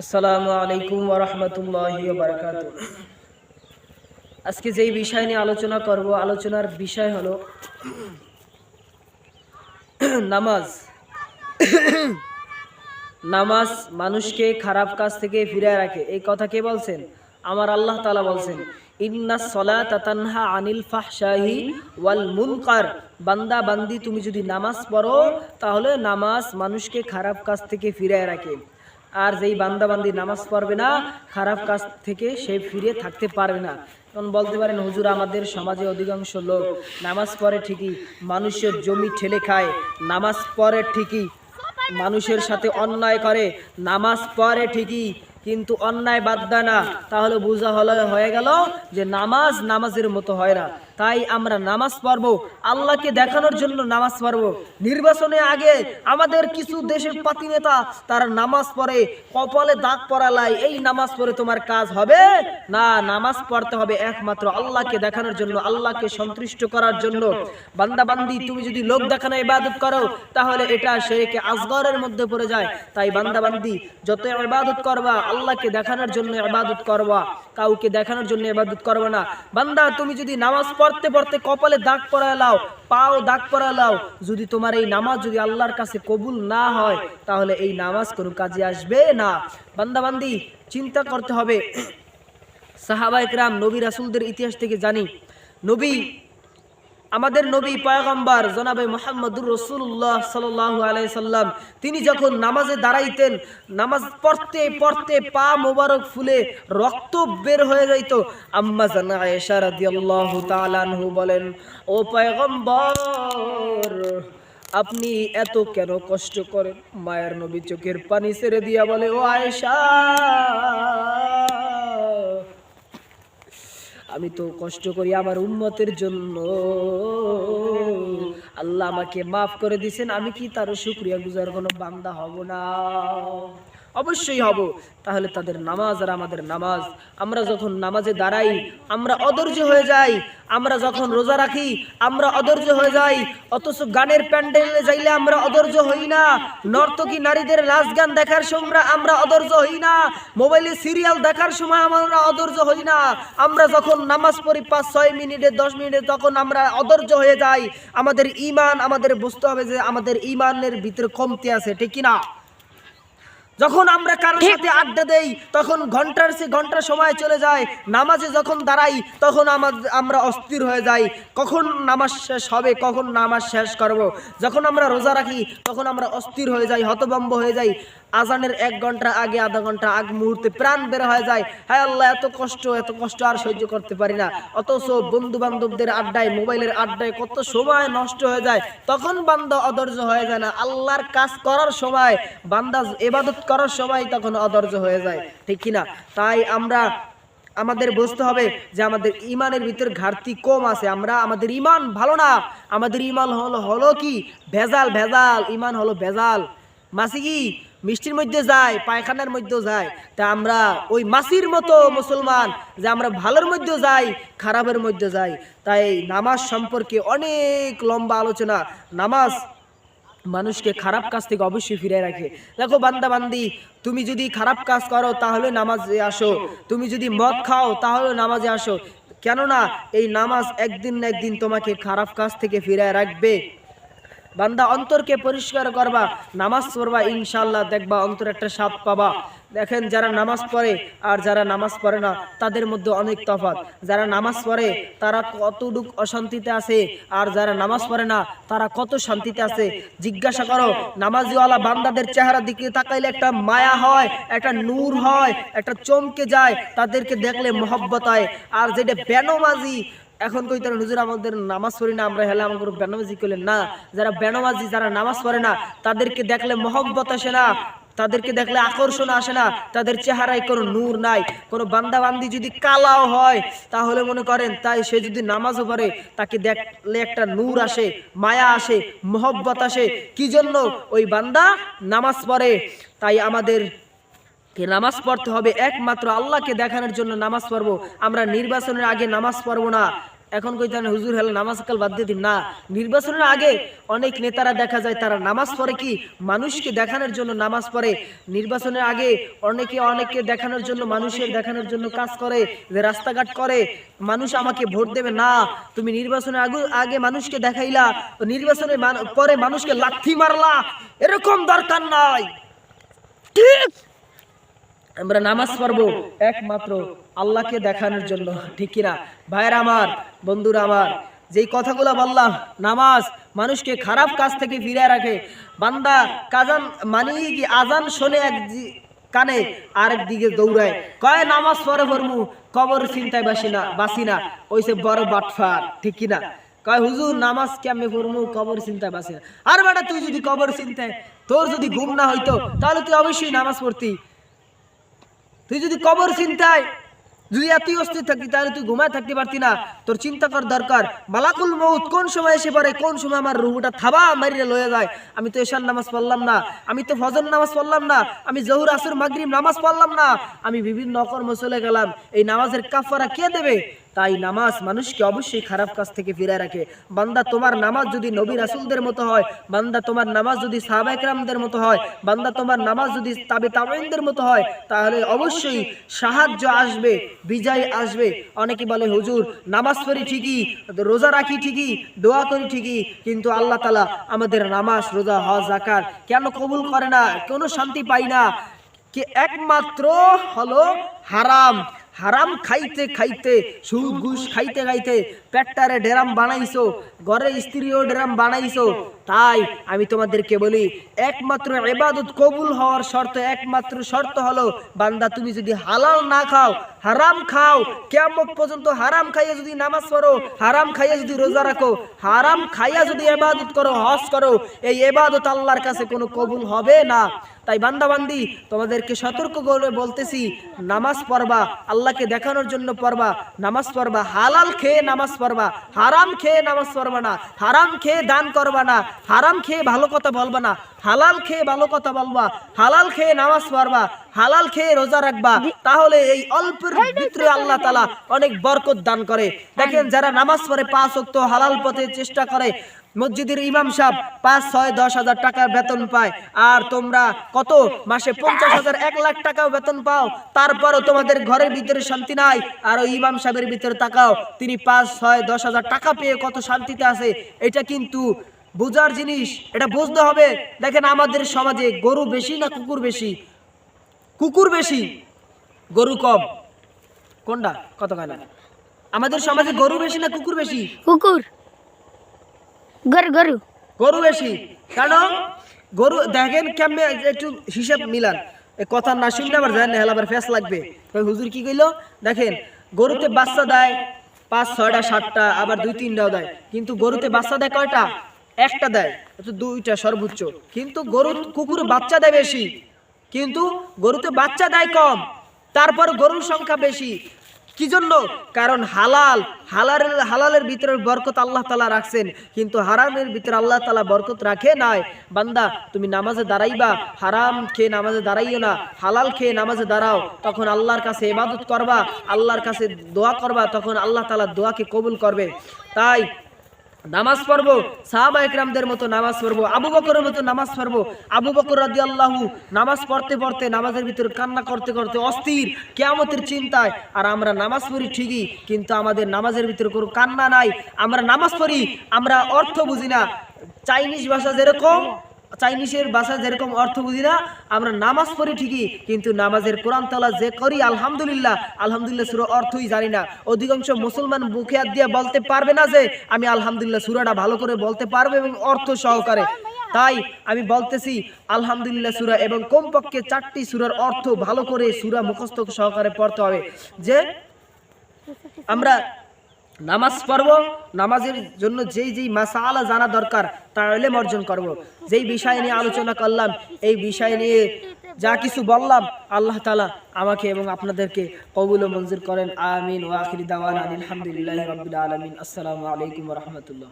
আসসালামু আলাইকুম ওয়া রাহমাতুল্লাহি ওয়া বারাকাতুহু। আজকে যেই বিষয় নিয়ে আলোচনা করব, আলোচনার বিষয় হলো নামাজ। নামাজ মানুষকে খারাপ কাজ থেকে ফিরিয়ে রাখে। এই কথা কে বলছেন? আমার আল্লাহ তাআলা বলছেন, ইন্নাস সালাতা তানহা আনিল ফাহশাহি ওয়াল মুনকার। বান্দা বান্দি, তুমি যদি নামাজ পড়ো তাহলে নামাজ মানুষকে খারাপ কাজ থেকে ফিরিয়ে রাখে। আর যেই বান্দা বান্দি নামাজ পড়বে না, খারাপ কাজ থেকে সে ফিরে থাকতে পারবে না। কারণ বলতে পারেন, হুজুর আমাদের সমাজে অধিকাংশ লোক নামাজ পড়ে ঠিকই, মানুষের জমি ঠেলে খায়, নামাজ পড়ে ঠিকই, মানুষের সাথে অন্যায় করে, নামাজ পড়ে ঠিকই কিন্তু অন্যায় বাদ দেয় না। তাহলে বোঝা হয়ে গেল যে নামাজ নামাজের মতো হয় না। তাই আমরা নামাজ পড়বো, আল্লাহকে দেখানোর জন্য নামাজ পড়বো। নির্বাচনে আগে আমাদের কিছু দেশের পাতি নেতা তারা নামাজ পড়ে, কপালে দাগ পরালায়, এই নামাজ পড়ে তোমার কাজ হবে না। নামাজ পড়তে হবে একমাত্র আল্লাহকে দেখানোর জন্য, আল্লাহকে সন্তুষ্ট করার জন্য। বান্দা বান্দি, তুমি যদি লোক দেখানো ইবাদত করো তাহলে এটা শিরকে আসগরের মধ্যে পড়ে যায়। তাই বান্দা বান্দি যত ইবাদত করবা, আল্লাহকে দেখানোর জন্য ইবাদত করবা, কাউকে দেখানোর জন্য ইবাদত করবে না। বান্দা, তুমি যদি নামাজ পড়তে পড়তে কপালে দাগ পরায় লাও, পাও দাগ পরায় লাও, যদি তোমার এই নামাজ যদি আল্লাহর কাছে কবুল না হয় তাহলে এই নামাজ কোনো কাজে আসবে না। বান্দা বান্দি, চিন্তা করতে হবে। সাহাবায়ে কেরাম, নবী রাসূলদের ইতিহাস থেকে জানি, আমাদের নবী পয়গম্বর জনাবে মুহাম্মদুর রাসূলুল্লাহ সাল্লাল্লাহু আলাইহি সাল্লাম, তিনি যখন নামাজে দাঁড়াইতেন, নামাজ পড়তে পড়তে পা মোবারক ফুলে রক্ত বের হয়ে যাইত। আম্মা জান আয়েশা রাদিয়াল্লাহু তাআলা আনহু বলেন, ও পয়গম্বর, আপনি এত কেন কষ্ট করেন? মায়ের নবী চোখের পানি ছেড়ে দিয়া বলে, ও আয়েশা, আমি তো কষ্ট করি আমার উম্মতের জন্য, আল্লাহ আমাকে মাফ করে দিয়েছেন, আমি কি তার শুকরিয়া গুজার কোনো বান্দা হব না? অবশ্যই হব। তাহলে তাদের নামাজ আর আমাদের নামাজ, আমরা যখন নামাজে দাঁড়াই আমরা অধৈর্য হয়ে যাই, আমরা যখন রোজা রাখি আমরা অধৈর্য হয়ে যাই, অথচ গানের প্যান্ডেলে যাইলে আমরা অধৈর্য হই না, নর্তকী নারীদের নাচ গান দেখার সময় আমরা অধৈর্য হই না, মোবাইলে সিরিয়াল দেখার সময় আমরা অধৈর্য হই না, আমরা যখন নামাজ পড়ি 5-6 মিনিটে 10 মিনিটে তখন আমরা অধৈর্য হয়ে যাই। আমাদের ঈমান, আমাদের বুঝতে হবে যে আমাদের ঈমানের ভিতরে কমতি আছে, ঠিক কি না? যখন আমরা কারোর সাথে আড্ডা দেই তখন ঘন্টার চেয়ে ঘন্টা সময় চলে যায়, নামাজে যখন দাঁড়াই তখন আমরা অস্থির হয়ে যাই, কখন নামাজ শেষ হবে, কখন নামাজ শেষ করব। যখন আমরা রোজা রাখি তখন আমরা অস্থির হয়ে যাই, হতভম্ব হয়ে যাই, আজানের 1 ঘন্টা আগে, আধা ঘন্টা আগ মুহূর্তে প্রাণ বের হয়ে যায়, হায় আল্লাহ এত কষ্ট আর সহ্য করতে পারি না। অথচ বন্ধু বান্ধবদের আড্ডায়, মোবাইলের আড্ডায় কত সময় নষ্ট হয়ে যায়, তখন বান্দা অধৈর্য হয়ে যায় না। আল্লাহর কাজ করার সময়, বান্দা ইবাদত করার সময় তখন অধৈর্য হয়ে যায়, ঠিক কিনা? তাই আমাদের বুঝতে হবে যে আমাদের ইমানের ভিতর ঘাটতি কম আছে, আমাদের ইমান ভালো না। আমাদের ইমান হলো কি ভেজাল, ইমান হলো ভেজাল। মাছি কি মিষ্টির মধ্যে যায়, পায়খানার মধ্যেও যায়, তা আমরা ওই মাছির মতো মুসলমান, যে আমরা ভালোর মধ্যে যাই, খারাপের মধ্যে যাই। তাই নামাজ সম্পর্কে অনেক লম্বা আলোচনা। নামাজ মানুষকে খারাপ কাজ থেকে অবশ্যই ফিরে রাখে। দেখো বান্দা বান্দি, তুমি যদি খারাপ কাজ করো তাহলে নামাজে আসো, তুমি যদি মদ খাও তাহলে নামাজে আসো, কেননা এই নামাজ একদিন না একদিন তোমাকে খারাপ কাজ থেকে ফিরে রাখবে। বান্দা, অন্তরকে পরিষ্কার করবা, নামাজ পড়বা, ইনশাআল্লাহ দেখবা অন্তর একটা স্বাদ পাবা। দেখেন, যারা নামাজ পড়ে আর যারা নামাজ পড়ে না তাদের মধ্যে অনেক তফাৎ। যারা নামাজ পড়ে তারা কতটুক অশান্তিতে আছে, আর যারা নামাজ পড়ে না তারা কত শান্তিতে আছে। জিজ্ঞাসা করো, নামাজিওয়ালা বান্দাদের চেহারা দিকে তাকাইলে একটা মায়া হয়, একটা নূর হয়, একটা চমকে যায়, তাদেরকে দেখলে মহব্বত হয়। আর যেটা বেনমাজি, এখন কই তারা হুজুর আমাদের নামাজ পড়ি না, আমরা হেলে আমাদের বেনামাজি করলেন না। যারা বেনামাজি, যারা নামাজ পড়ে না, তাদেরকে দেখলে মহব্বত আসে না, তাদেরকে দেখলে আকর্ষণ আসে না, তাদের চেহারায় কোনো নূর নাই। কোনো বান্দা বান্দি যদি কালাও হয় তাহলে মনে করেন তাই সে যদি নামাজও পড়ে তাকে দেখলে একটা নূর আসে, মায়া আসে, মহব্বত আসে। কি জন্য? ওই বান্দা নামাজ পড়ে। তাই আমাদের নামাজ পড়তে হবে একমাত্র আল্লাহকে দেখানোর জন্য নামাজ পড়বো। আমরা নির্বাচনের আগে নামাজ পড়বো না, এখন কইতেন হুজুর হেলে নামাজ কাল বাদ দিয়ে দিন না। নির্বাচনের আগে অনেক নেতারা দেখা যায় তারা নামাজ পড়ে কি মানুষকে দেখানোর জন্য নামাজ পড়ে। নির্বাচনের আগে অনেকে দেখানোর জন্য, মানুষের দেখানোর জন্য কাজ করে, যে রাস্তাঘাট করে মানুষ আমাকে ভোট দেবে না। তুমি নির্বাচনের আগে মানুষকে দেখাইলা, নির্বাচনের পরে মানুষকে লাথি মারলা, এরকম দরকার নাই। ঠিক আমরা নামাজ পড়বো একমাত্র আল্লাহকে দেখানোর জন্য, ঠিক কিনা ভাইরা আমার, বন্ধুরা আমার? যেই কথাগুলো বললাম, নামাজ মানুষকে খারাপ কাজ থেকে ফিরে রাখে। বান্দা কাজান মানে কি আজান শোনে এক কানে আরেক দিকে দৌড়ায়, কয় নামাজ পড়ে পড়মু, কবর চিন্তায় বাসি না, ওইসে বড় বাটফার, ঠিক কিনা? কয় হুজুর নামাজ কেমনে পড়মু, কবর চিন্তায় বাসি না। আর বেটা তুই যদি কবর চিন্তায় তোর যদি ঘুম না হইতো তাহলে তুই অবশ্যই নামাজ পড়তি। তুই যদি কবর চিন্তায় যদি এতই অস্থির থাকতি তাহলে তুই ঘুমায় থাকতে পারতি না। তোর চিন্তা কর দরকার মালাকুল মউত কোন সময় এসে পড়ে, কোন সময় আমার রুহটা থাবা মারিয়ে লয়ে যায়। আমি তো এশার নামাজ পড়লাম না, আমি তো ফজর নামাজ পড়লাম না, আমি জোহর আসর মাগরিব নামাজ পড়লাম না, আমি বিভিন্ন অকর্ম চলে গেলাম। এই নামাজের কাফারা কে দেবে? তাই নামাজ মানুষকে অবশ্যই খারাপ কাজ থেকে ফিরায় রাখে। বান্দা তোমার নামাজ যদি নবী রাসূলদের মতো হয়, বান্দা তোমার নামাজ যদি সাহাবায়ে কেরামদের মতো হয়, বান্দা তোমার নামাজ যদি তাবেঈনদের মতো হয়, তাহলে অবশ্যই সাহায্য আসবে, বিজয় আসবে। অনেকে বলে হুজুর নামাজ পড়ি ঠিকই, রোজা রাখি ঠিকই, দোয়া করি ঠিকই, কিন্তু আল্লাহ তাআলা আমাদের নামাজ, রোজা, হজ, যাকাত কেন কবুল করে না? কোনো শান্তি পাই না। কি একমাত্র হলো হারাম। হারাম খাইতে খাইতে, সুদ ঘুষ খাইতে খাইতে পেটটারে ডেরাম বানাইছো, ঘরের স্ত্রীও ডেরাম বানাইছো। তাই আমি তোমাদেরকে বলি একমাত্র ইবাদত কবুল হওয়ার শর্ত, একমাত্র শর্ত হলো বান্দা তুমি যদি হালাল না খাও, হারাম খাও, কিয়ামত পর্যন্ত হারাম খাইয়া যদি নামাজ পড়ো, হারাম খাইয়া যদি রোজা রাখো, হারাম খাইয়া যদি ইবাদত করো, হজ করো, এই ইবাদত আল্লাহর কাছে কোনো কবুল হবে না। তাই বান্দা বান্দি তোমাদেরকে সতর্ক করে বলতেছি, নামাজ পড়বা, আল্লাহকে দেখানোর জন্য পড়বা, নামাজ পড়বা, হালাল খেয়ে নামাজ পড়বা, হারাম খেয়ে নামাজ পড়বা না, হারাম খেয়ে দান করবা না, হারাম খেয়ে ভালো কথা বলবা না, হালাল খেয়ে ভালো কথা বলবা, হালাল খেয়ে নামাজ পড়বা, হালাল খেয়ে রোজা রাখবা। তাহলে এই অল্পের ভিতরে আল্লাহ তাআলা অনেক বরকত দান করে। দেখেন যারা নামাজ পড়ে 5 ওয়াক্ত হালাল পথে চেষ্টা করে, মসজিদের ইমাম সাহেব 5, 6, 10 হাজার টাকার বেতন পায়, আর তোমরা কত মাসে 50,000, 1 লাখ টাকাও বেতন পাও, তারপরও তোমাদের ঘরের ভিতরে শান্তি নাই। আর ওই ইমাম সাহেবের ভিতরে তাকাও, তিনি 5, 6, 10 হাজার টাকা পেয়ে কত শান্তিতে আছে। এটা কিন্তু বোঝার জিনিস, এটা বুঝতে হবে। দেখেন আমাদের সমাজে গরু বেশি না কুকুর বেশি? কুকুর বেশি, গরু কম। কোনটা কত কয় না? আমাদের সমাজে গরু বেশি না কুকুর বেশি? কুকুর। গরু গরু বেশি। কারণ গরু দেখেন কেমনে, একটু হিসাব মিলান, কথা না শুনলে আবার জানেন হেলা আবার ফেস লাগবে। হুজুর কি কইলো? দেখেন গরুতে বাচ্চা দেয় 5, 6টা, 7টা, আবার 2, 3টাও দেয়, কিন্তু গরুতে বাচ্চা দেয় কয়টা? একটা দেয়, 2টা সর্বোচ্চ। কিন্তু কুকুরে বাচ্চা দেয় বেশি, কিন্তু গরুতে বাচ্চা দেয় কম, তারপর গরুর সংখ্যা বেশি। কি জন্য? কারণ হালালের ভিতরে বরকত আল্লাহ তাআলা রাখছেন, কিন্তু হারামের ভিতরে আল্লাহ তাআলা বরকত রাখে নাই। বান্দা তুমি নামাজে দাঁড়াইবা, হারাম খেয়ে নামাজে দাঁড়াইও না, হালাল খেয়ে নামাজে দাঁড়াও, তখন আল্লাহর কাছে ইবাদত করবা, আল্লাহর কাছে দোয়া করবা, তখন আল্লাহ তাআলা দোয়াকে কবুল করবে। তাই নামাজ পড়বো, সাহাবায়ে কেরামদের মতো নামাজ পড়বো, আবু বকরের মতো নামাজ পড়বো। আবু বকর রাদিয়াল্লাহু নামাজ পড়তে পড়তে নামাজের ভিতরে কান্না করতে করতে অস্থির, কিয়ামতের চিন্তায়। আর আমরা নামাজ পড়ি ঠিকই, কিন্তু আমাদের নামাজের ভিতরে কোনো কান্না নাই। আমরা নামাজ পড়ি, আমরা অর্থ বুঝি না। চাইনিজ ভাষা যেরকম, চাইনিজের ভাষা যেরকম অর্থ বুঝি না, আমরা নামাজ পড়ি ঠিকই, কিন্তু নামাজের কোরআন তেলাওয়াত যে করি আলহামদুলিল্লাহ সূরা অর্থই জানি না। অধিকাংশ মুসলমান মুখে হাত দিয়ে বলতে পারবে না যে আমি আলহামদুলিল্লাহ সূরাটা ভালো করে বলতে পারবে এবং অর্থ সহকারে। তাই আমি বলতেছি আলহামদুলিল্লাহ সূরা এবং কমপক্ষে 4টি সূরার অর্থ ভালো করে সূরা মুখস্থ সহকারে পড়তে হবে। যে আমরা নামাজ পড়ব, নামাজের জন্য যেই মাসালা জানা দরকার তা ইলম অর্জন করব। যেই বিষয় নিয়ে আলোচনা করলাম, এই বিষয় নিয়ে যা কিছু বললাম, আল্লাহ তাআলা আমাকে এবং আপনাদেরকে কবুল ও মঞ্জুর করেন। আমিন। ওয়া আখিরি দাওয়ানা আলহামদুলিল্লাহি রাব্বিল আলামিন। আসসালামু আলাইকুম ওয়া রাহমাতুল্লাহ।